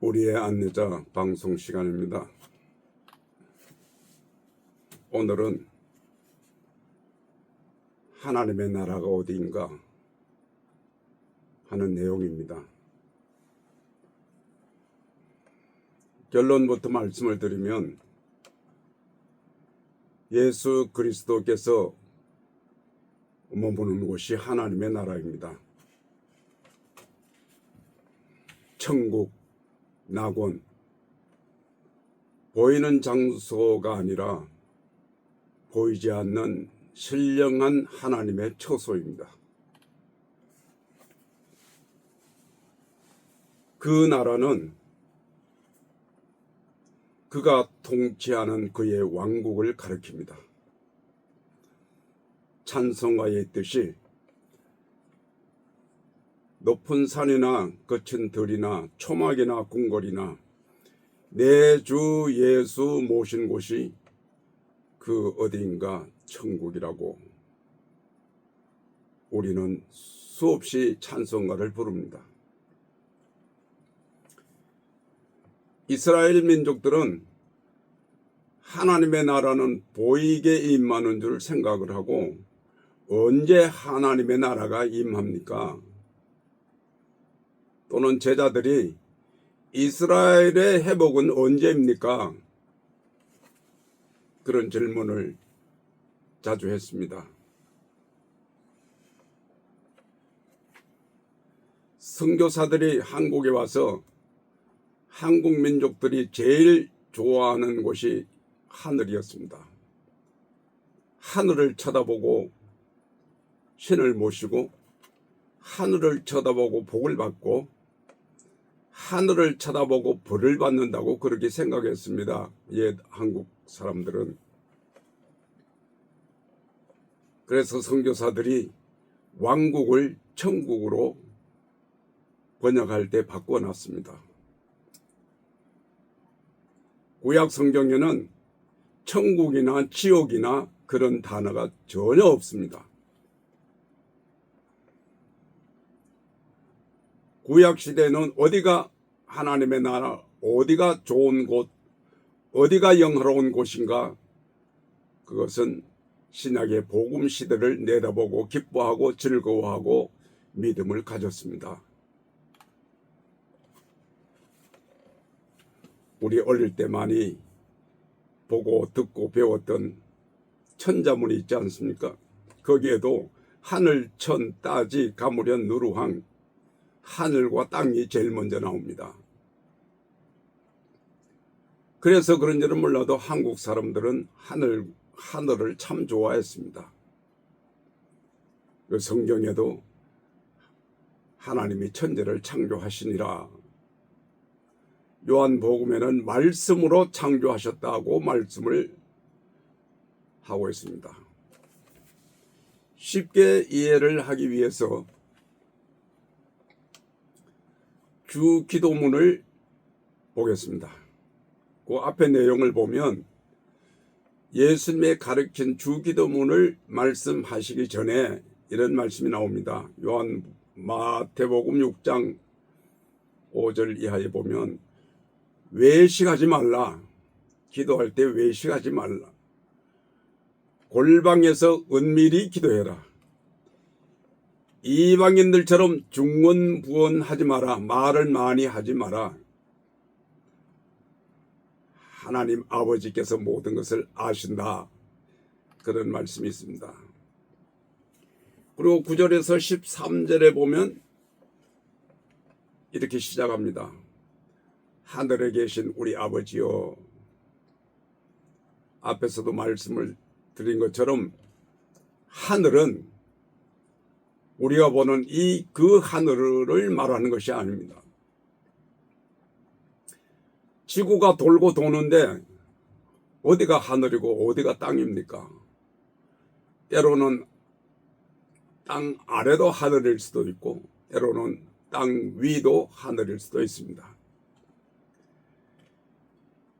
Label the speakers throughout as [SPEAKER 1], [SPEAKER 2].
[SPEAKER 1] 우리의 안내자 방송 시간입니다. 오늘은 하나님의 나라가 어디인가 하는 내용입니다. 결론부터 말씀을 드리면 예수 그리스도께서 머무는 곳이 하나님의 나라입니다. 천국, 낙원, 보이는 장소가 아니라 보이지 않는 신령한 하나님의 처소입니다. 그 나라는 그가 통치하는 그의 왕국을 가리킵니다. 찬송가에 있듯이 높은 산이나 거친 들이나 초막이나 궁궐이나 내 주 예수 모신 곳이 그 어디인가 천국이라고 우리는 수없이 찬송가를 부릅니다. 이스라엘 민족들은 하나님의 나라는 보이게 임하는 줄 생각을 하고 언제 하나님의 나라가 임합니까? 또는 제자들이 이스라엘의 회복은 언제입니까? 그런 질문을 자주 했습니다. 선교사들이 한국에 와서 한국 민족들이 제일 좋아하는 곳이 하늘이었습니다. 하늘을 쳐다보고 신을 모시고 하늘을 쳐다보고 복을 받고 하늘을 쳐다보고 벌을 받는다고 그렇게 생각했습니다. 옛 한국 사람들은. 그래서 선교사들이 왕국을 천국으로 번역할 때 바꿔놨습니다. 구약 성경에는 천국이나 지옥이나 그런 단어가 전혀 없습니다. 구약 시대는 어디가 하나님의 나라, 어디가 좋은 곳, 어디가 영화로운 곳인가? 그것은 신약의 복음 시대를 내다보고 기뻐하고 즐거워하고 믿음을 가졌습니다. 우리 어릴 때 많이 보고 듣고 배웠던 천자문이 있지 않습니까? 거기에도 하늘, 천, 따지, 가무련, 누루항, 하늘과 땅이 제일 먼저 나옵니다. 그래서 그런지는 몰라도 한국 사람들은 하늘을 참 좋아했습니다. 그 성경에도 하나님이 천지를 창조하시니라. 요한복음에는 말씀으로 창조하셨다고 말씀을 하고 있습니다. 쉽게 이해를 하기 위해서 주 기도문을 보겠습니다. 그 앞에 내용을 보면 예수님의 가르친 주 기도문을 말씀하시기 전에 이런 말씀이 나옵니다. 마태복음 6장 5절 이하에 보면 외식하지 말라. 기도할 때 외식하지 말라. 골방에서 은밀히 기도해라. 이방인들처럼 중언부언하지 마라. 말을 많이 하지 마라. 하나님 아버지께서 모든 것을 아신다. 그런 말씀이 있습니다. 그리고 9절에서 13절에 보면 이렇게 시작합니다. 하늘에 계신 우리 아버지여. 앞에서도 말씀을 드린 것처럼 하늘은 우리가 보는 그 하늘을 말하는 것이 아닙니다. 지구가 돌고 도는데 어디가 하늘이고 어디가 땅입니까? 때로는 땅 아래도 하늘일 수도 있고 때로는 땅 위도 하늘일 수도 있습니다.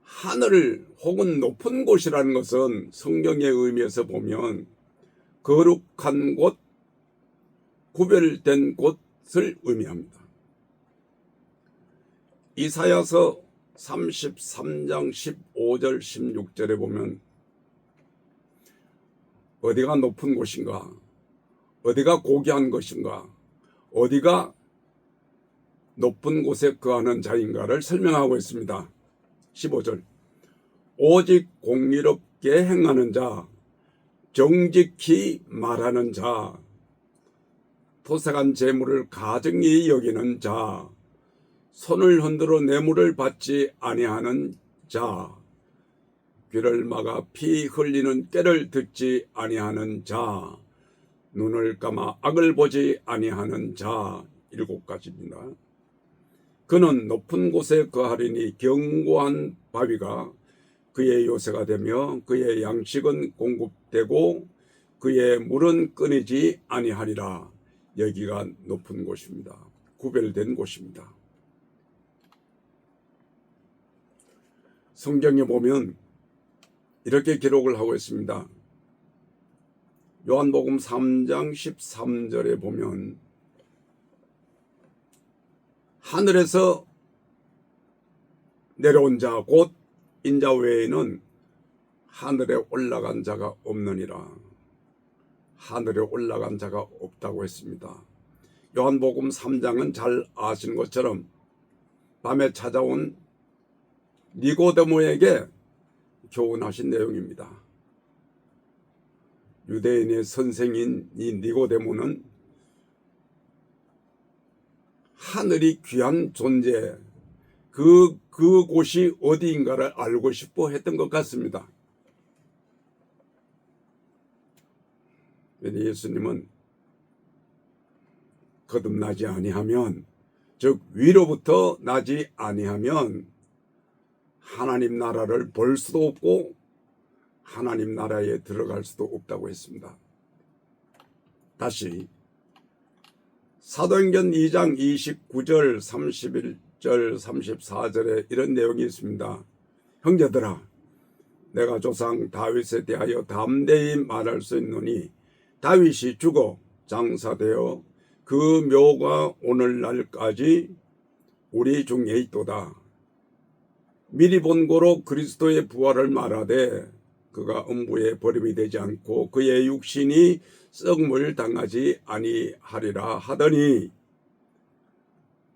[SPEAKER 1] 하늘 혹은 높은 곳이라는 것은 성경의 의미에서 보면 거룩한 곳, 구별된 곳을 의미합니다. 이사야서 33장 15절 16절에 보면 어디가 높은 곳인가, 어디가 고귀한 것인가, 어디가 높은 곳에 거하는 자인가를 설명하고 있습니다. 15절 오직 공의롭게 행하는 자, 정직히 말하는 자, 토색한 재물을 가증히 여기는 자, 손을 흔들어 뇌물을 받지 아니하는 자, 귀를 막아 피 흘리는 꾀를 듣지 아니하는 자, 눈을 감아 악을 보지 아니하는 자, 7가지입니다. 그는 높은 곳에 거하리니 견고한 바위가 그의 요새가 되며 그의 양식은 공급되고 그의 물은 끊이지 아니하리라. 여기가 높은 곳입니다. 구별된 곳입니다. 성경에 보면 이렇게 기록을 하고 있습니다. 요한복음 3장 13절에 보면 하늘에서 내려온 자 곧 인자 외에는 하늘에 올라간 자가 없느니라. 하늘에 올라간 자가 없다고 했습니다. 요한복음 3장은 잘 아시는 것처럼 밤에 찾아온 니고데모에게 교훈하신 내용입니다. 유대인의 선생인 이 니고데모는 하늘이 귀한 존재, 그곳이 어디인가를 알고 싶어 했던 것 같습니다. 예수님은 거듭나지 아니하면, 즉 위로부터 나지 아니하면 하나님 나라를 볼 수도 없고 하나님 나라에 들어갈 수도 없다고 했습니다. 다시 사도행전 2장 29절 31절 34절에 이런 내용이 있습니다. 형제들아, 내가 조상 다윗에 대하여 담대히 말할 수 있노니 다윗이 죽어 장사되어 그 묘가 오늘날까지 우리 중에 있도다. 미리 본고로 그리스도의 부활을 말하되 그가 음부에 버림이 되지 않고 그의 육신이 썩물 당하지 아니하리라 하더니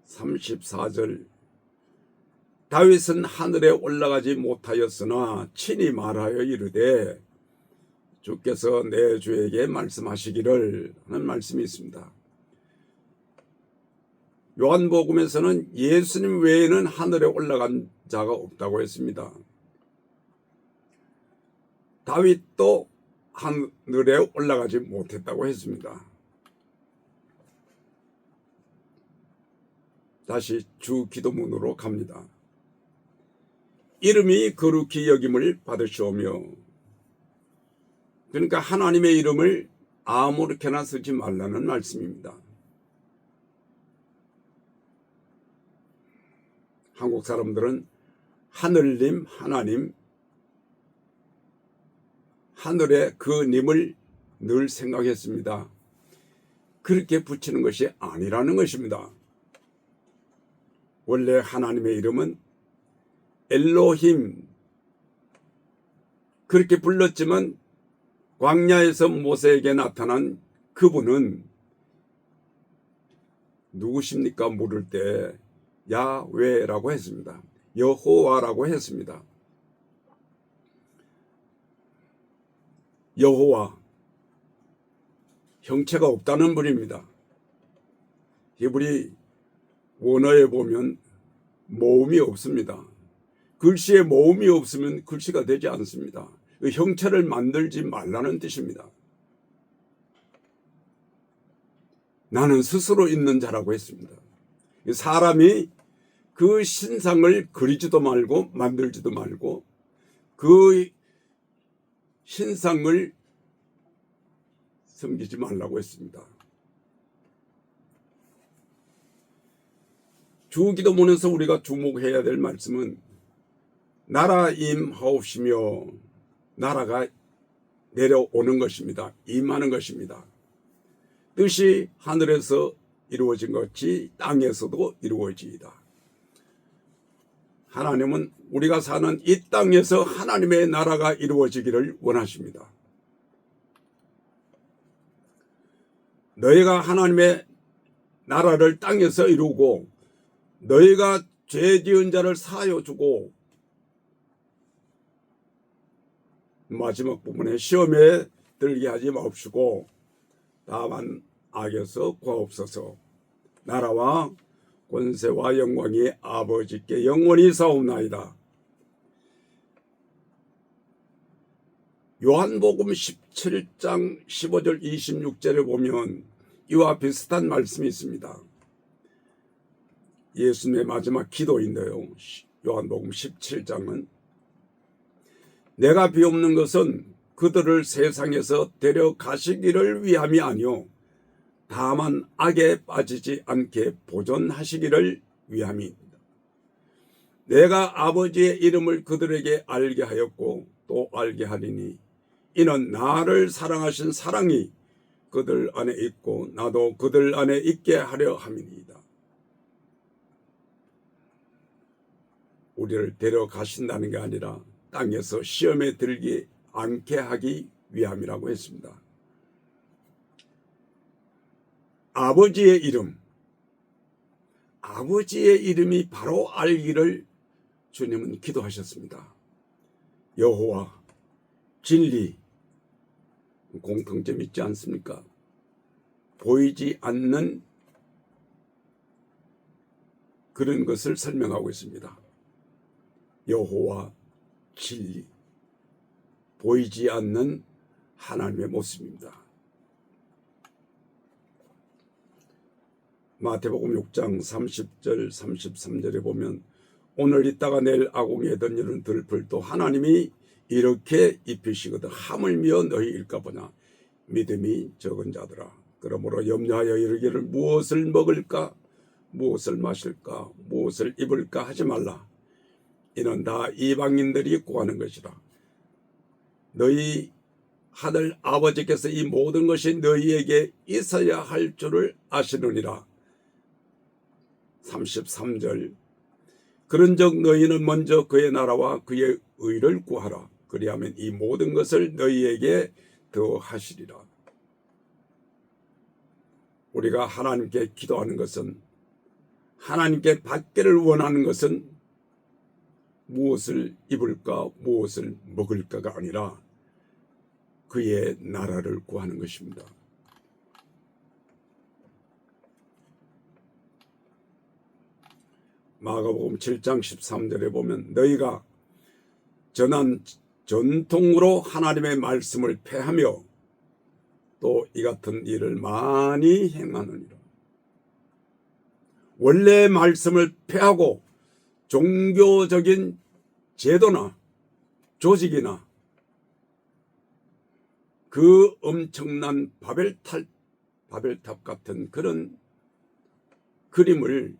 [SPEAKER 1] 34절 다윗은 하늘에 올라가지 못하였으나 친히 말하여 이르되 주께서 내 주에게 말씀하시기를 하는 말씀이 있습니다. 요한복음에서는 예수님 외에는 하늘에 올라간 자가 없다고 했습니다. 다윗도 하늘에 올라가지 못했다고 했습니다. 다시 주 기도문으로 갑니다. 이름이 거룩히 여김을 받으시오며, 그러니까 하나님의 이름을 아무렇게나 쓰지 말라는 말씀입니다. 한국 사람들은 하늘님, 하나님, 하늘의 그 님을 늘 생각했습니다. 그렇게 붙이는 것이 아니라는 것입니다. 원래 하나님의 이름은 엘로힘, 그렇게 불렀지만 광야에서 모세에게 나타난 그분은 누구십니까? 물을 때 야훼라고 했습니다. 여호와라고 했습니다. 여호와, 형체가 없다는 분입니다. 히브리 원어에 보면 모음이 없습니다. 글씨에 모음이 없으면 글씨가 되지 않습니다. 그 형체를 만들지 말라는 뜻입니다. 나는 스스로 있는 자라고 했습니다. 사람이 그 신상을 그리지도 말고 만들지도 말고 그 신상을 섬기지 말라고 했습니다. 주기도문에서 우리가 주목해야 될 말씀은 나라 임하옵시며, 나라가 내려오는 것입니다. 임하는 것입니다. 뜻이 하늘에서 이루어진 것이 땅에서도 이루어지이다. 하나님은 우리가 사는 이 땅에서 하나님의 나라가 이루어지기를 원하십니다. 너희가 하나님의 나라를 땅에서 이루고 너희가 죄 지은 자를 사하여 주고 마지막 부분에 시험에 들게 하지 마옵시고 다만 악에서 구하옵소서. 나라와 권세와 영광이 아버지께 영원히 사옵나이다. 요한복음 17장 15절 26절에 보면 이와 비슷한 말씀이 있습니다. 예수님의 마지막 기도인데요. 요한복음 17장은 내가 비옵는 것은 그들을 세상에서 데려가시기를 위함이 아니요 다만 악에 빠지지 않게 보존하시기를 위함입니다. 내가 아버지의 이름을 그들에게 알게 하였고 또 알게 하리니 이는 나를 사랑하신 사랑이 그들 안에 있고 나도 그들 안에 있게 하려 함이니이다. 우리를 데려가신다는 게 아니라 땅에서 시험에 들지 않게 하기 위함이라고 했습니다. 아버지의 이름, 아버지의 이름이 바로 알기를 주님은 기도하셨습니다. 여호와, 진리, 공통점이 있지 않습니까? 보이지 않는 그런 것을 설명하고 있습니다. 여호와, 진리, 보이지 않는 하나님의 모습입니다. 마태복음 6장 30절 33절에 보면 오늘 있다가 내일 아궁이에 던지는 들풀도 하나님이 이렇게 입히시거든 하물며 너희일까 보냐 믿음이 적은 자들아 그러므로 염려하여 이르기를 무엇을 먹을까 무엇을 마실까 무엇을 입을까 하지 말라. 이는 다 이방인들이 구하는 것이라. 너희 하늘 아버지께서 이 모든 것이 너희에게 있어야 할 줄을 아시느니라. 33절 그런즉 너희는 먼저 그의 나라와 그의 의를 구하라. 그리하면 이 모든 것을 너희에게 더하시리라. 우리가 하나님께 기도하는 것은 하나님께 받기를 원하는 것은 무엇을 입을까 무엇을 먹을까가 아니라 그의 나라를 구하는 것입니다. 마가복음 7장 13절에 보면 너희가 전한 전통으로 하나님의 말씀을 폐하며 또 이 같은 일을 많이 행하느니라. 원래 말씀을 폐하고 종교적인 제도나 조직이나 그 엄청난 바벨탑 같은 그런 그림을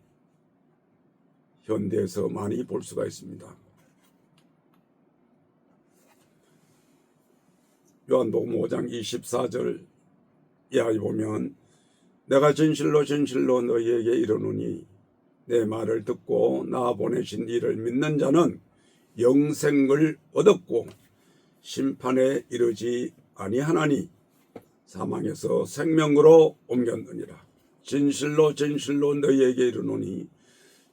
[SPEAKER 1] 현대에서 많이 볼 수가 있습니다. 요한복음 5장 24절 이하에 보면 내가 진실로 진실로 너희에게 이르노니 내 말을 듣고 나 보내신 이를 믿는 자는 영생을 얻었고 심판에 이르지 아니하나니 사망에서 생명으로 옮겼느니라. 진실로 진실로 너희에게 이르노니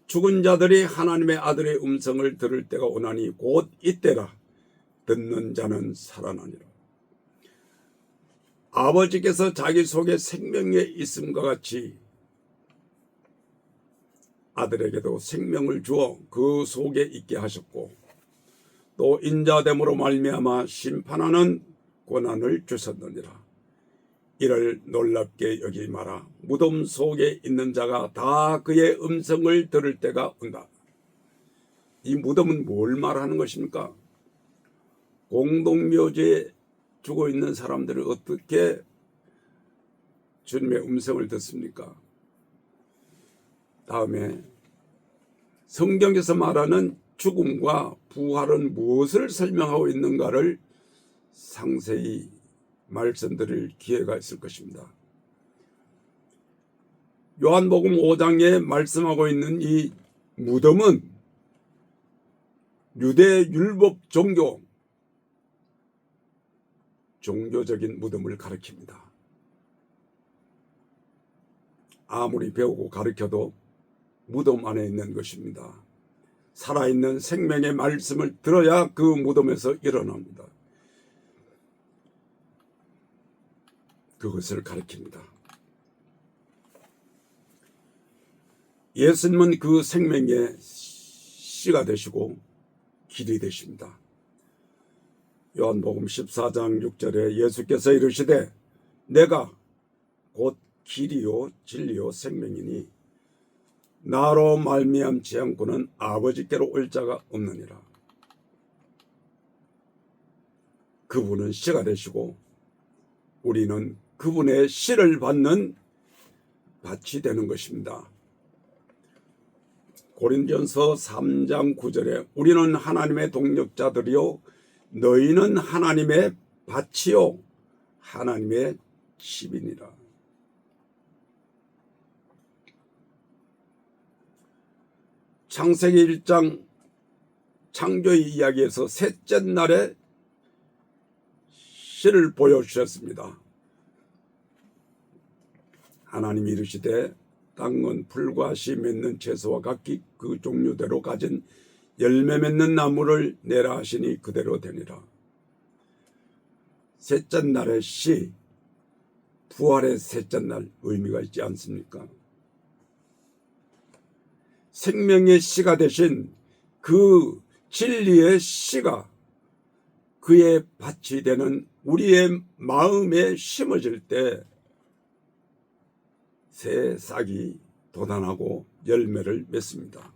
[SPEAKER 1] 죽은 자들이 하나님의 아들의 음성을 들을 때가 오나니 곧 이때라. 듣는 자는 살아나니라. 아버지께서 자기 속에 생명에 있음과 같이 아들에게도 생명을 주어 그 속에 있게 하셨고 또 인자됨으로 말미암아 심판하는 권한을 주셨느니라. 이를 놀랍게 여기지 마라. 무덤 속에 있는 자가 다 그의 음성을 들을 때가 온다. 이 무덤은 뭘 말하는 것입니까? 공동묘지에 죽어 있는 사람들을 어떻게 주님의 음성을 듣습니까? 다음에 성경에서 말하는 죽음과 부활은 무엇을 설명하고 있는가를 상세히 말씀드릴 기회가 있을 것입니다. 요한복음 5장에 말씀하고 있는 이 무덤은 유대 율법 종교적인 무덤을 가리킵니다. 아무리 배우고 가르쳐도 무덤 안에 있는 것입니다. 살아있는 생명의 말씀을 들어야 그 무덤에서 일어납니다. 그것을 가리킵니다. 예수님은 그 생명의 씨가 되시고 길이 되십니다. 요한복음 14장 6절에 예수께서 이르시되 내가 곧 길이요 진리요 생명이니 나로 말미암지 않고는 아버지께로 올 자가 없느니라. 그분은 씨가 되시고 우리는 그분의 씨를 받는 밭이 되는 것입니다. 고린도전서 3장 9절에 우리는 하나님의 동력자들이요 너희는 하나님의 밭이요 하나님의 집이니라. 창세기 1장 창조의 이야기에서 셋째 날에 씨를 보여주셨습니다. 하나님이 이르시되 땅은 풀과 씨 맺는 채소와 각기 그 종류대로 가진 열매 맺는 나무를 내라 하시니 그대로 되니라. 셋째 날의 씨, 부활의 셋째 날 의미가 있지 않습니까? 생명의 씨가 되신 그 진리의 씨가 그의 밭이 되는 우리의 마음에 심어질 때 새 싹이 돋아나고 열매를 맺습니다.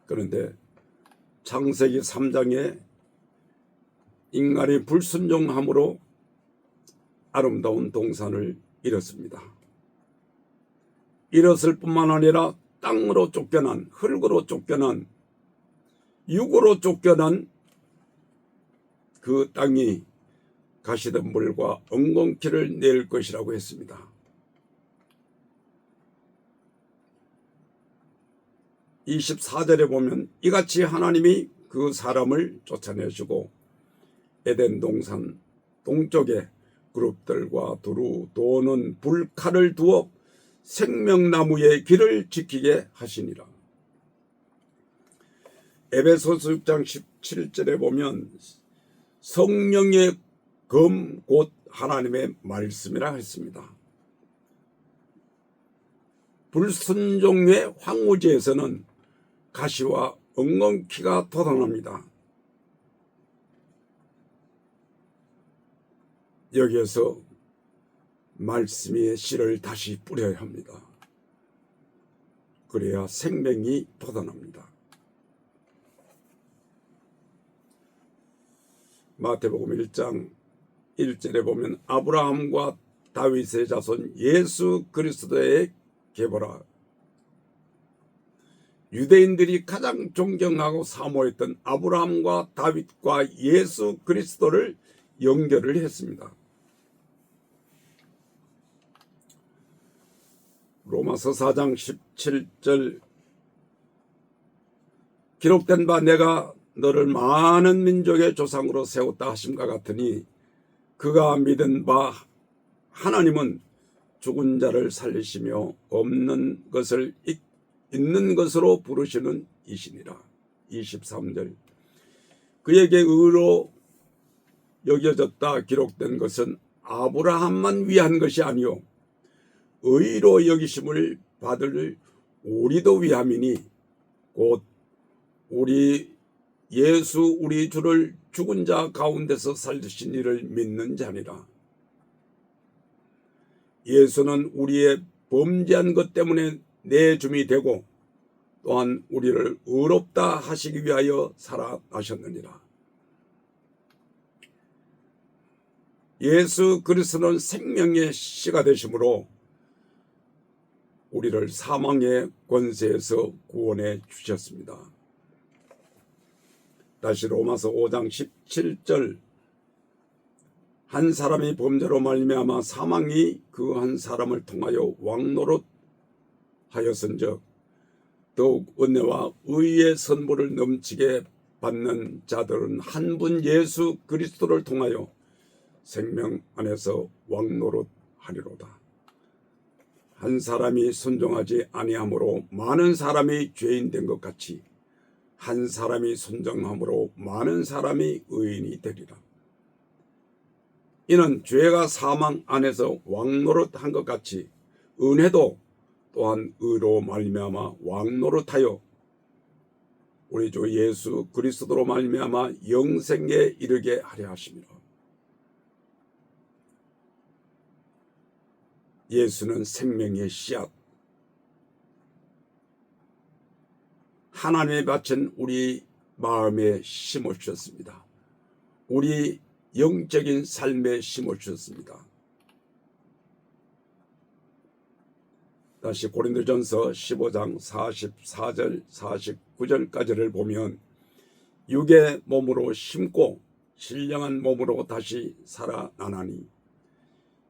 [SPEAKER 1] 그런데 창세기 3장에 인간이 불순종함으로 아름다운 동산을 잃었습니다. 잃었을 뿐만 아니라 땅으로 쫓겨난, 흙으로 쫓겨난, 육으로 쫓겨난 그 땅이 가시덤불과 엉겅퀴를 낼 것이라고 했습니다. 24절에 보면 이같이 하나님이 그 사람을 쫓아내시고 에덴 동산 동쪽에 그룹들과 두루 도는 불칼을 두어 생명나무의 길을 지키게 하시니라. 에베소서 6장 17절에 보면 성령의 검 곧 하나님의 말씀이라 했습니다. 불순종의 황무지에서는 가시와 엉겅퀴가 돋아납니다. 여기에서 말씀의 씨를 다시 뿌려야 합니다. 그래야 생명이 돋아납니다. 마태복음 1장 1절에 보면 아브라함과 다윗의 자손 예수 그리스도의 계보라. 유대인들이 가장 존경하고 사모했던 아브라함과 다윗과 예수 그리스도를 연결을 했습니다. 로마서 4장 17절 기록된 바 내가 너를 많은 민족의 조상으로 세웠다 하심과 같으니 그가 믿은 바 하나님은 죽은 자를 살리시며 없는 것을 있는 것으로 부르시는 이시니라. 23절 그에게 의로 여겨졌다 기록된 것은 아브라함만 위한 것이 아니요 의로 여기심을 받을 우리도 위함이니 곧 우리 예수 우리 주를 죽은 자 가운데서 살리신 이를 믿는 자니라. 예수는 우리의 범죄한 것 때문에 내줌이 되고 또한 우리를 의롭다 하시기 위하여 살아나셨느니라. 예수 그리스도는 생명의 씨가 되심으로 우리를 사망의 권세에서 구원해 주셨습니다. 다시 로마서 5장 17절 한 사람이 범죄로 말미암아 사망이 그 한 사람을 통하여 왕노릇 하였은즉 더욱 은혜와 의의 선물을 넘치게 받는 자들은 한 분 예수 그리스도를 통하여 생명 안에서 왕노릇하리로다. 한 사람이 순종하지 아니함으로 많은 사람이 죄인 된 것 같이 한 사람이 순종함으로 많은 사람이 의인이 되리라. 이는 죄가 사망 안에서 왕노릇한 것 같이 은혜도 또한 의로 말미암아 왕노릇하여 우리 주 예수 그리스도로 말미암아 영생에 이르게 하려 하심이라. 예수는 생명의 씨앗, 하나님의 밭은 우리 마음에 심으셨습니다. 우리 영적인 삶에 심으셨습니다. 다시 고린도전서 15장 44절 49절까지를 보면 육의 몸으로 심고 신령한 몸으로 다시 살아나나니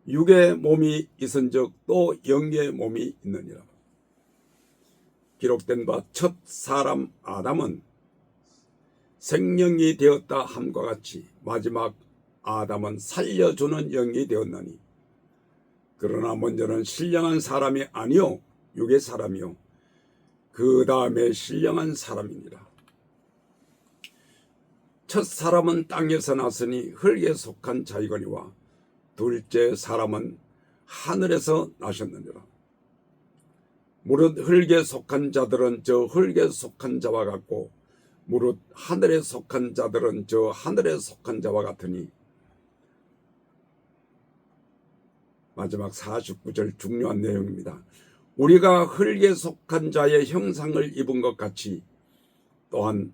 [SPEAKER 1] 육의 몸이 있은즉 또 영의 몸이 있느니라. 기록된 바 첫 사람 아담은 생명이 되었다 함과 같이 마지막 아담은 살려주는 영이 되었나니 그러나 먼저는 신령한 사람이 아니요 육의 사람이요 그 다음에 신령한 사람이니라. 첫 사람은 땅에서 났으니 흙에 속한 자이거니와 둘째 사람은 하늘에서 나셨느니라. 무릇 흙에 속한 자들은 저 흙에 속한 자와 같고 무릇 하늘에 속한 자들은 저 하늘에 속한 자와 같으니. 마지막 49절 중요한 내용입니다. 우리가 흙에 속한 자의 형상을 입은 것 같이 또한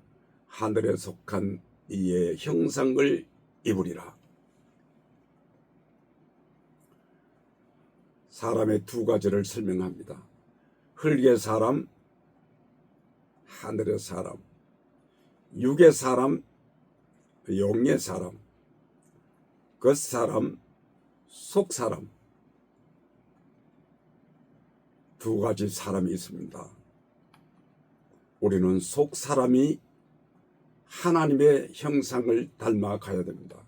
[SPEAKER 1] 하늘에 속한 이의 형상을 입으리라. 사람의 두 가지를 설명합니다. 흙의 사람, 하늘의 사람, 육의 사람, 영의 사람, 겉 사람, 속 사람. 두 가지 사람이 있습니다. 우리는 속 사람이 하나님의 형상을 닮아가야 됩니다.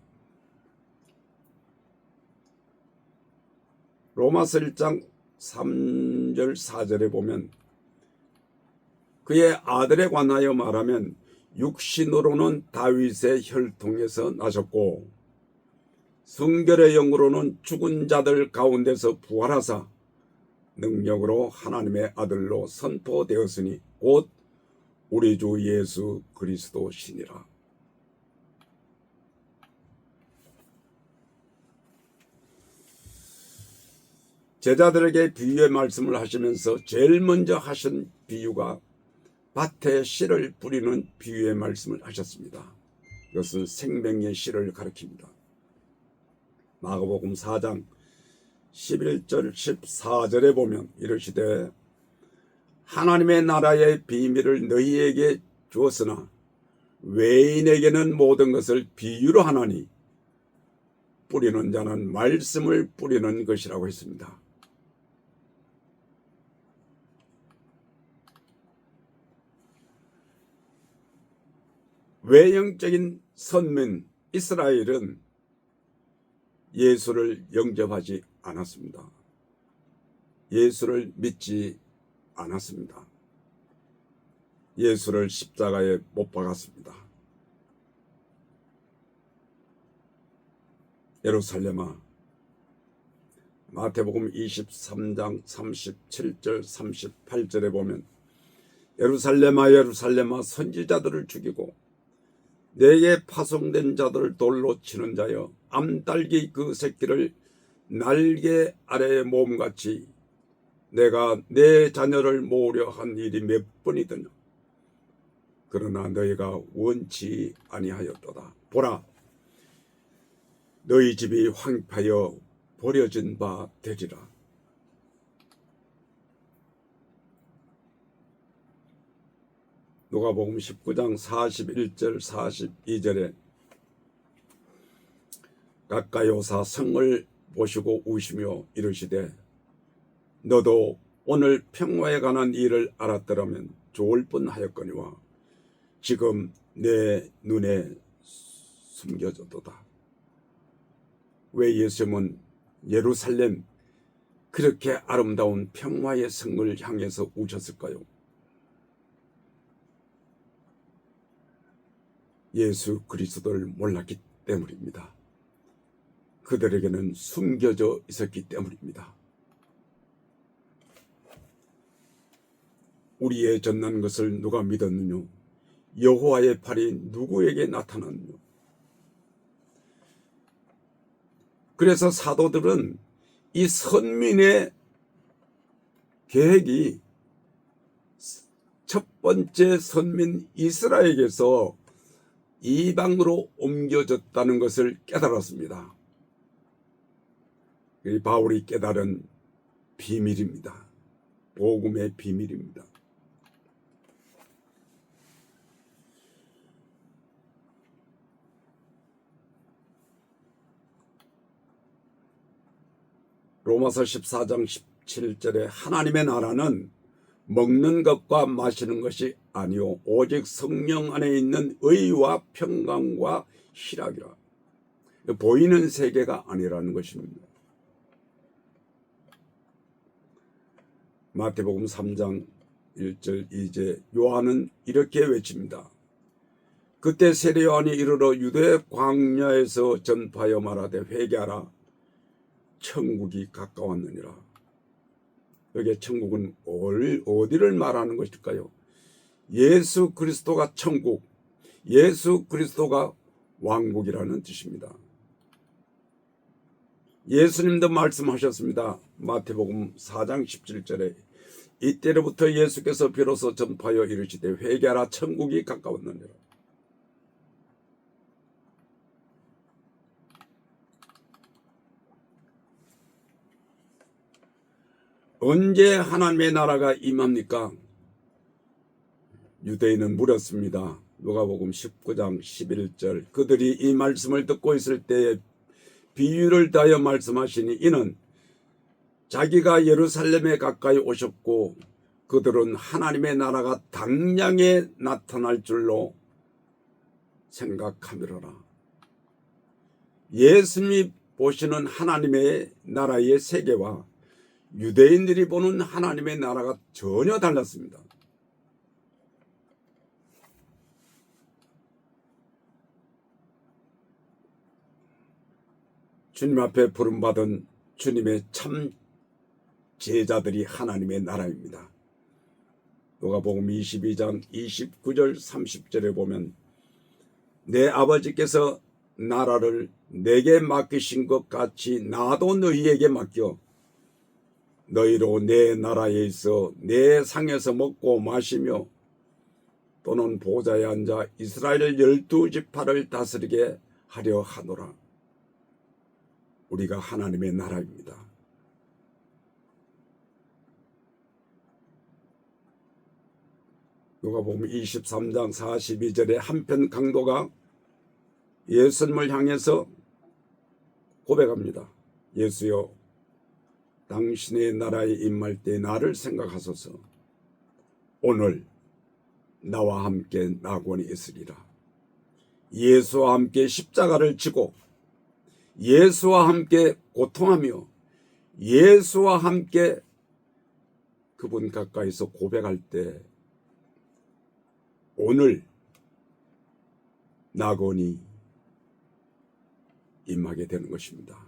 [SPEAKER 1] 로마서 1장 3절 4절에 보면 그의 아들에 관하여 말하면 육신으로는 다윗의 혈통에서 나셨고 성결의 영으로는 죽은 자들 가운데서 부활하사 능력으로 하나님의 아들로 선포되었으니 곧 우리 주 예수 그리스도시니라. 제자들에게 비유의 말씀을 하시면서 제일 먼저 하신 비유가 밭에 씨를 뿌리는 비유의 말씀을 하셨습니다. 이것은 생명의 씨를 가리킵니다. 마가복음 4장 11절 14절에 보면 이르시되 하나님의 나라의 비밀을 너희에게 주었으나 외인에게는 모든 것을 비유로 하나니 뿌리는 자는 말씀을 뿌리는 것이라고 했습니다. 외형적인 선민 이스라엘은 예수를 영접하지 않았습니다. 예수를 믿지 않았습니다. 예수를 십자가에 못 박았습니다. 예루살렘아, 마태복음 23장 37절 38절에 보면 예루살렘아 예루살렘아 선지자들을 죽이고 내게 파송된 자들을 돌로 치는 자여 암딸기 그 새끼를 날개 아래에 모음같이 내가 내 자녀를 모으려 한 일이 몇 번이더냐. 그러나 너희가 원치 아니하였도다. 보라, 너희 집이 황폐하여 버려진 바 되리라. 누가복음 19장 41절 42절에 가까이 오사 성을 보시고 우시며 이르시되 너도 오늘 평화에 관한 일을 알았더라면 좋을 뻔하였거니와 지금 내 눈에 숨겨졌도다. 왜 예수님은 예루살렘 그렇게 아름다운 평화의 성을 향해서 우셨을까요? 예수 그리스도를 몰랐기 때문입니다. 그들에게는 숨겨져 있었기 때문입니다. 우리의 전난 것을 누가 믿었느냐? 여호와의 팔이 누구에게 나타났느냐? 그래서 사도들은 이 선민의 계획이 첫 번째 선민 이스라엘에게서 이방으로 옮겨졌다는 것을 깨달았습니다. 이 바울이 깨달은 비밀입니다. 복음의 비밀입니다. 로마서 14장 17절에 하나님의 나라는 먹는 것과 마시는 것이 아니요 오직 성령 안에 있는 의와 평강과 희락이라. 보이는 세계가 아니라는 것입니다. 마태복음 3장 1절 2절 요한은 이렇게 외칩니다. 그때 세례 요한이 이르러 유대 광야에서 전파하여 말하되 회개하라 천국이 가까웠느니라. 여기에 천국은 어디를 말하는 것일까요? 예수 그리스도가 천국, 예수 그리스도가 왕국이라는 뜻입니다. 예수님도 말씀하셨습니다. 마태복음 4장 17절에 이때로부터 예수께서 비로소 전파하여 이르시되 회개하라 천국이 가까웠느니라. 언제 하나님의 나라가 임합니까? 유대인은 물었습니다. 누가복음 19장 11절 그들이 이 말씀을 듣고 있을 때에 비유를 다하여 말씀하시니 이는 자기가 예루살렘에 가까이 오셨고 그들은 하나님의 나라가 당장에 나타날 줄로 생각하미로라. 예수님이 보시는 하나님의 나라의 세계와 유대인들이 보는 하나님의 나라가 전혀 달랐습니다. 주님 앞에 부름받은 주님의 참 제자들이 하나님의 나라입니다. 누가복음 22장 29절 30절에 보면 내 아버지께서 나라를 내게 맡기신 것 같이 나도 너희에게 맡겨 너희로 내 나라에 있어 내 상에서 먹고 마시며 또는 보좌에 앉아 이스라엘 12지파를 다스리게 하려 하노라. 우리가 하나님의 나라입니다. 누가복음 23장 42절에 한편 강도가 예수님을 향해서 고백합니다. 예수여 당신의 나라에 임할 때 나를 생각하소서. 오늘 나와 함께 낙원에 있으리라. 예수와 함께 십자가를 지고 예수와 함께 고통하며 예수와 함께 그분 가까이서 고백할 때 오늘 낙원이 임하게 되는 것입니다.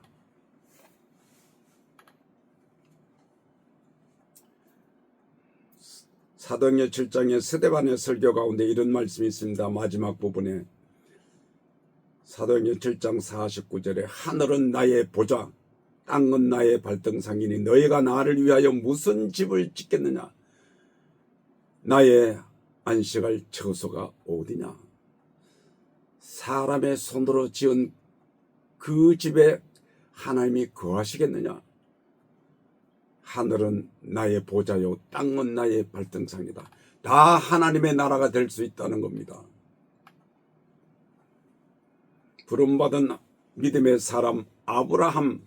[SPEAKER 1] 사도행전 7장의 스데반의 설교 가운데 이런 말씀이 있습니다. 마지막 부분에 사도행전 7장 49절에 하늘은 나의 보좌 땅은 나의 발등상이니 너희가 나를 위하여 무슨 집을 짓겠느냐. 나의 안식할 처소가 어디냐. 사람의 손으로 지은 그 집에 하나님이 거하시겠느냐. 하늘은 나의 보좌요 땅은 나의 발등상이다. 다 하나님의 나라가 될 수 있다는 겁니다. 부름받은 믿음의 사람 아브라함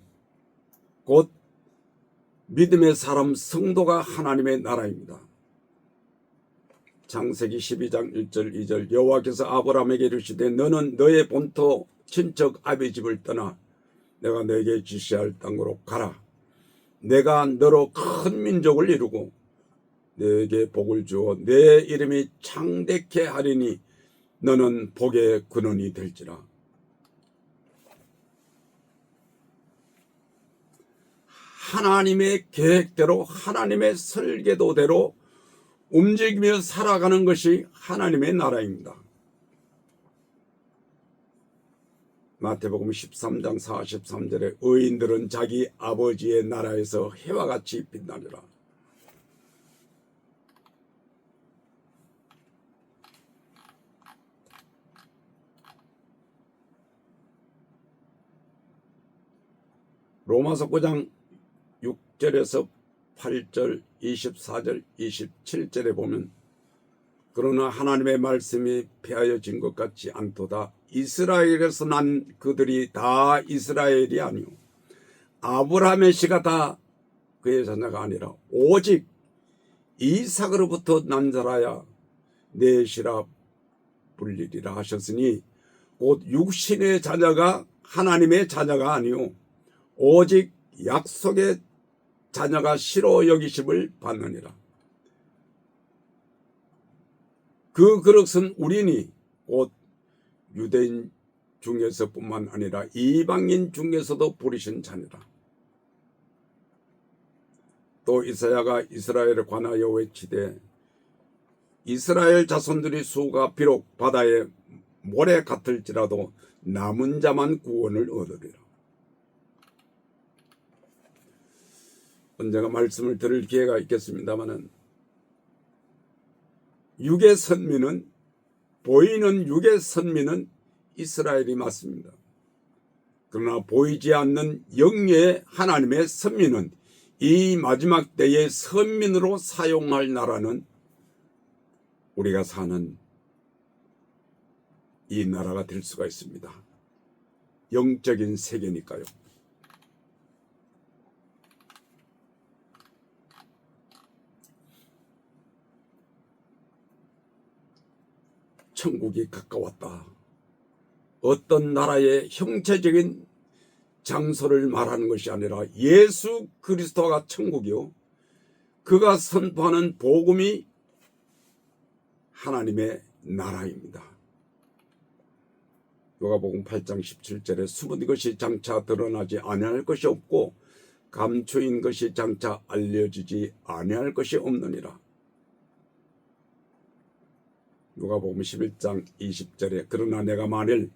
[SPEAKER 1] 곧 믿음의 사람 성도가 하나님의 나라입니다. 창세기 12장 1절 2절 여호와께서 아브라함에게 이르시되 너는 너의 본토 친척 아비 집을 떠나 내가 너에게 지시할 땅으로 가라. 내가 너로 큰 민족을 이루고 너에게 복을 주어 내 이름이 창대케 하리니 너는 복의 근원이 될지라. 하나님의 계획대로 하나님의 설계도대로 움직이며 살아가는 것이 하나님의 나라입니다. 마태복음 13장 43절에 의인들은 자기 아버지의 나라에서 해와 같이 빛나리라. 로마서 9장 6절에서 8절, 24절, 27절에 보면 그러나 하나님의 말씀이 폐하여진 것 같지 않도다. 이스라엘에서 난 그들이 다 이스라엘이 아니오. 아브라함의 씨가 다 그의 자녀가 아니라 오직 이삭으로부터 난 자라야 내 씨라 불리리라 하셨으니 곧 육신의 자녀가 하나님의 자녀가 아니오 오직 약속의 자녀가 실로 여기심을 받느니라. 그 그릇은 우리니 곧 유대인 중에서뿐만 아니라 이방인 중에서도 부르신 자니라. 또 이사야가 이스라엘에 관하여 외치되 이스라엘 자손들이 수가 비록 바다의 모래 같을지라도 남은 자만 구원을 얻으리라. 언젠가 말씀을 들을 기회가 있겠습니다마는 육의 선민은 보이는 육의 선민은 이스라엘이 맞습니다. 그러나 보이지 않는 영의 하나님의 선민은 이 마지막 때의 선민으로 사용할 나라는 우리가 사는 이 나라가 될 수가 있습니다. 영적인 세계니까요. 천국이 가까웠다. 어떤 나라의 형체적인 장소를 말하는 것이 아니라 예수 그리스도가 천국이요. 그가 선포하는 복음이 하나님의 나라입니다. 요한복음 8장 17절에 숨은 것이 장차 드러나지 아니할 것이 없고 감추인 것이 장차 알려지지 아니할 것이 없느니라. 누가복음 11장 20절에 그러나 내가 만일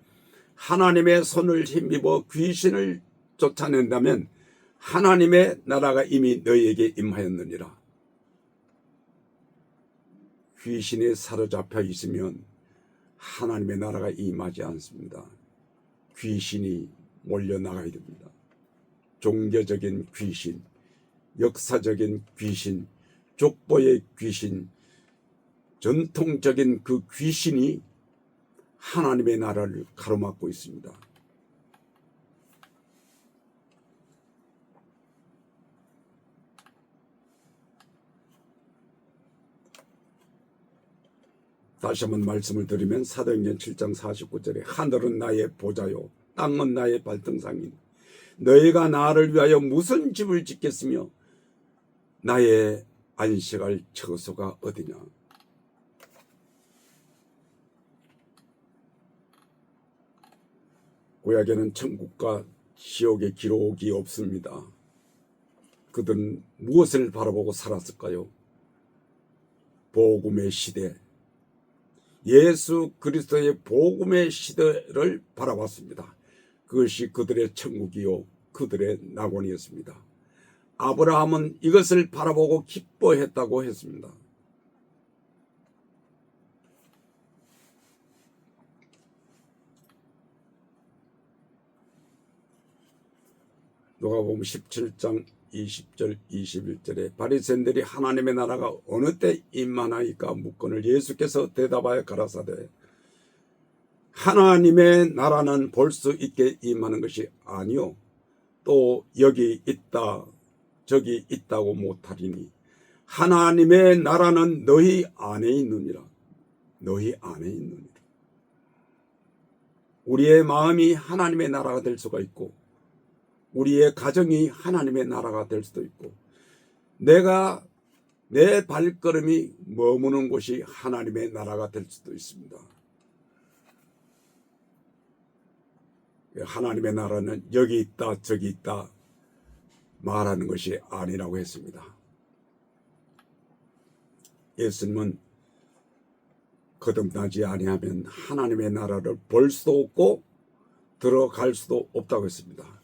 [SPEAKER 1] 하나님의 손을 힘입어 귀신을 쫓아낸다면 하나님의 나라가 이미 너희에게 임하였느니라. 귀신에 사로잡혀 있으면 하나님의 나라가 임하지 않습니다. 귀신이 몰려나가야 됩니다. 종교적인 귀신, 역사적인 귀신, 족보의 귀신, 전통적인 그 귀신이 하나님의 나라를 가로막고 있습니다. 다시 한번 말씀을 드리면 사도행전 7장 49절에 하늘은 나의 보좌요 땅은 나의 발등상이니 너희가 나를 위하여 무슨 집을 짓겠으며 나의 안식할 처소가 어디냐. 구약에는 천국과 지옥의 기록이 없습니다. 그들은 무엇을 바라보고 살았을까요? 복음의 시대, 예수 그리스도의 복음의 시대를 바라봤습니다. 그것이 그들의 천국이요 그들의 낙원이었습니다. 아브라함은 이것을 바라보고 기뻐했다고 했습니다. 누가복음 17장 20절 21절에 바리새인들이 하나님의 나라가 어느 때 임하나이까 묻거늘 예수께서 대답하여 가라사대 하나님의 나라는 볼 수 있게 임하는 것이 아니요 또 여기 있다 저기 있다고 못하리니 하나님의 나라는 너희 안에 있느니라. 너희 안에 있느니라. 우리의 마음이 하나님의 나라가 될 수가 있고, 우리의 가정이 하나님의 나라가 될 수도 있고, 내 발걸음이 머무는 곳이 하나님의 나라가 될 수도 있습니다. 하나님의 나라는 여기 있다 저기 있다 말하는 것이 아니라고 했습니다. 예수님은 거듭나지 아니하면 하나님의 나라를 볼 수도 없고 들어갈 수도 없다고 했습니다.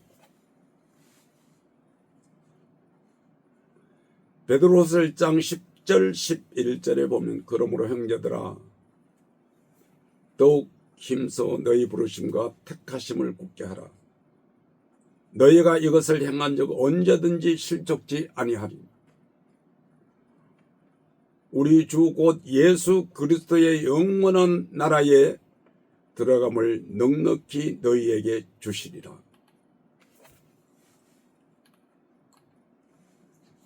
[SPEAKER 1] 베드로서 1장 10절 11절에 보면 그러므로 형제들아 더욱 힘써 너희 부르심과 택하심을 굳게 하라. 너희가 이것을 행한 적 언제든지 실족지 아니하리. 우리 주 곧 예수 그리스도의 영원한 나라에 들어감을 넉넉히 너희에게 주시리라.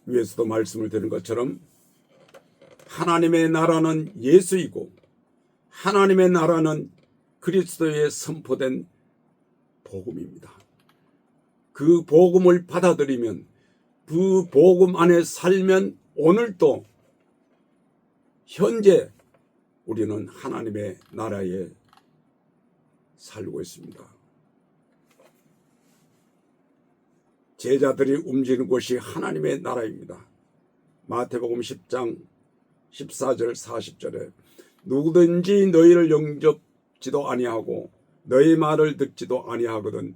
[SPEAKER 1] 위에서도 말씀을 드린 것처럼 하나님의 나라는 예수이고 하나님의 나라는 그리스도에 선포된 복음입니다. 그 복음을 받아들이면, 그 복음 안에 살면 오늘도 현재 우리는 하나님의 나라에 살고 있습니다. 제자들이 움직이는 곳이 하나님의 나라입니다. 마태복음 10장 14절 40절에 누구든지 너희를 영접지도 아니하고 너희 말을 듣지도 아니하거든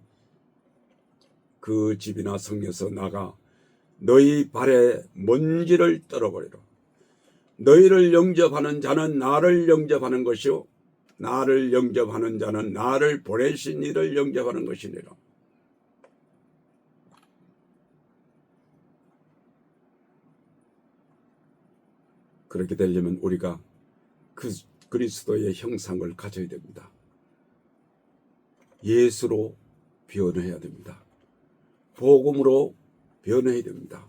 [SPEAKER 1] 그 집이나 성에서 나가 너희 발에 먼지를 떨어버리라. 너희를 영접하는 자는 나를 영접하는 것이요 나를 영접하는 자는 나를 보내신 이를 영접하는 것이니라. 그렇게 되려면 우리가 그 그리스도의 형상을 가져야 됩니다. 예수로 변해야 됩니다. 복음으로 변해야 됩니다.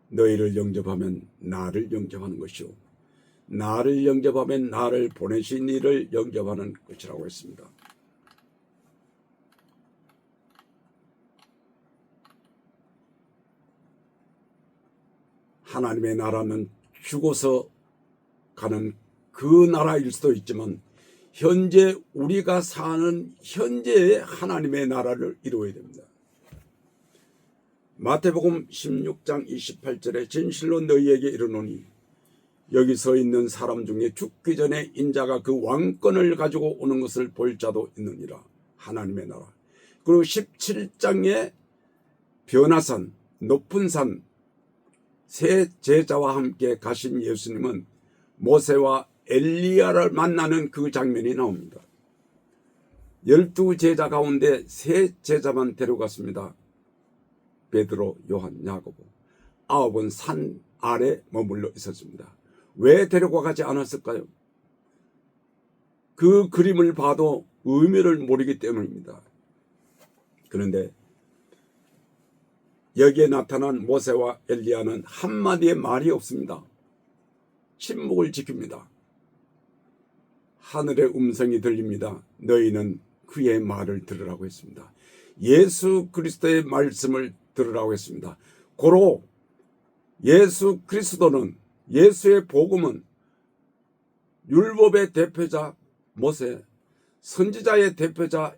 [SPEAKER 1] 너희를 영접하면 나를 영접하는 것이요 나를 영접하면 나를 보내신 이를 영접하는 것이라고 했습니다. 하나님의 나라는 죽어서 가는 그 나라일 수도 있지만 현재 우리가 사는 현재의 하나님의 나라를 이루어야 됩니다. 마태복음 16장 28절에 진실로 너희에게 이르노니 여기 서 있는 사람 중에 죽기 전에 인자가 그 왕권을 가지고 오는 것을 볼 자도 있느니라. 하나님의 나라. 그리고 17장에 변화산, 높은 산, 세 제자와 함께 가신 예수님은 모세와 엘리야를 만나는 그 장면이 나옵니다. 12제자 가운데 세 제자만 데려갔습니다. 베드로, 요한, 야고보. 9은 산 아래 머물러 있었습니다. 왜 데려가지 않았을까요? 그 그림을 봐도 의미를 모르기 때문입니다. 그런데 여기에 나타난 모세와 엘리야는 한마디의 말이 없습니다. 침묵을 지킵니다. 하늘의 음성이 들립니다. 너희는 그의 말을 들으라고 했습니다. 예수 그리스도의 말씀을 들으라고 했습니다. 고로 예수 그리스도는, 예수의 복음은 율법의 대표자 모세, 선지자의 대표자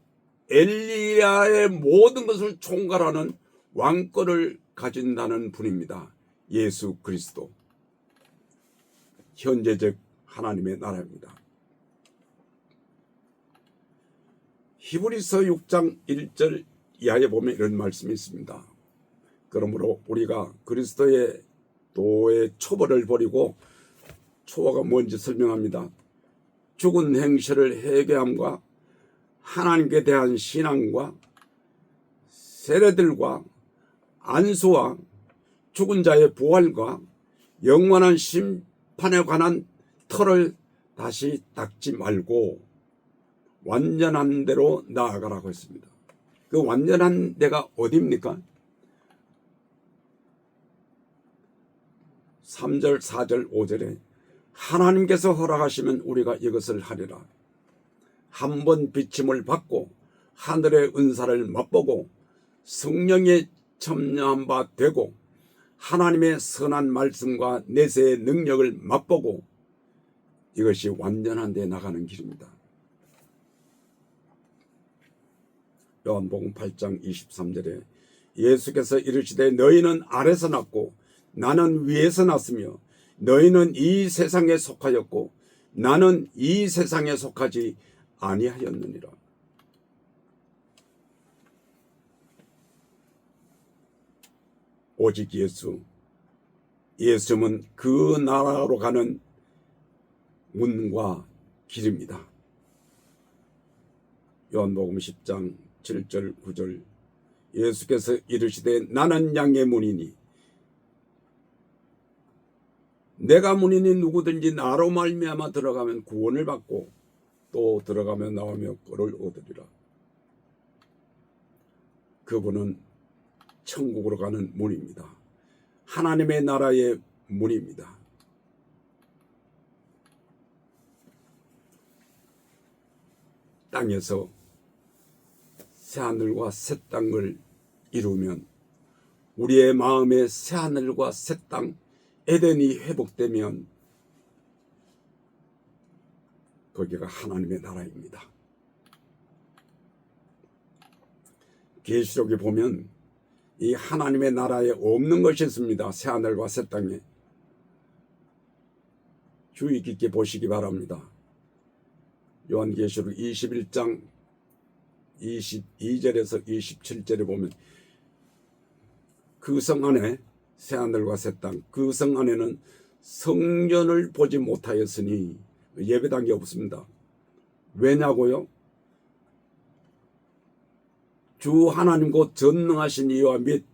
[SPEAKER 1] 엘리야의 모든 것을 총괄하는 왕권을 가진다는 분입니다. 예수 그리스도. 현재적 하나님의 나라입니다. 히브리서 6장 1절 이하에 보면 이런 말씀이 있습니다. 그러므로 우리가 그리스도의 도의 초벌을 버리고, 초가 뭔지 설명합니다. 죽은 행실을 회개함과 하나님께 대한 신앙과 세례들과 안수와 죽은 자의 부활과 영원한 심판에 관한 터를 다시 닦지 말고 완전한 대로 나아가라고 했습니다. 그 완전한 데가 어디입니까? 3절, 4절, 5절에 하나님께서 허락하시면 우리가 이것을 하리라. 한번 비침을 받고 하늘의 은사를 맛보고 성령에 첨념한 바 되고 하나님의 선한 말씀과 내세의 능력을 맛보고 이것이 완전한 데 나가는 길입니다. 요한복음 8장 23절에 예수께서 이르시되 너희는 아래서 났고 나는 위에서 났으며 너희는 이 세상에 속하였고 나는 이 세상에 속하지 아니하였느니라. 오직 예수님은 그 나라로 가는 문과 길입니다. 요한복음 10장 7절 9절 예수께서 이르시되 나는 양의 문이니 내가 문이니 누구든지 나로 말미암아 들어가면 구원을 받고 또 들어가며 나오며 꼴을 얻으리라. 그분은 천국으로 가는 문입니다. 하나님의 나라의 문입니다. 땅에서 새하늘과 새 땅을 이루면 우리의 마음에 새하늘과 새 땅 에덴이 회복되면 거기가 하나님의 나라입니다. 계시록에 보면 이 하나님의 나라에 없는 것이 있습니다. 새하늘과 새 땅에. 주의 깊게 보시기 바랍니다. 요한계시록 21장 22절에서 27절에 보면 그 성 안에 새하늘과 새 땅, 그 성 안에는 성전을 보지 못하였으니 예배당이 없습니다. 왜냐고요? 주 하나님 곧 전능하신 이와 및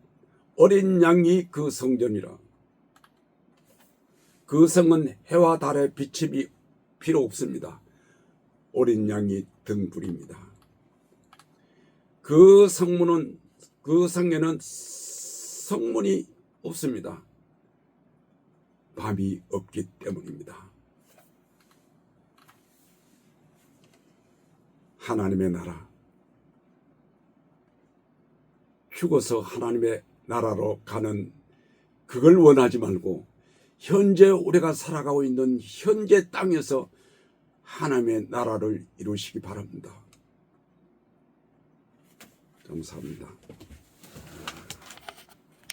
[SPEAKER 1] 어린 양이 그 성전이라. 그 성은 해와 달의 비침이 필요 없습니다. 어린 양이 등불입니다. 그 성에는 성문이 없습니다. 밤이 없기 때문입니다. 하나님의 나라, 죽어서 하나님의 나라로 가는 그걸 원하지 말고 현재 우리가 살아가고 있는 현재 땅에서 하나님의 나라를 이루시기 바랍니다. 감사합니다.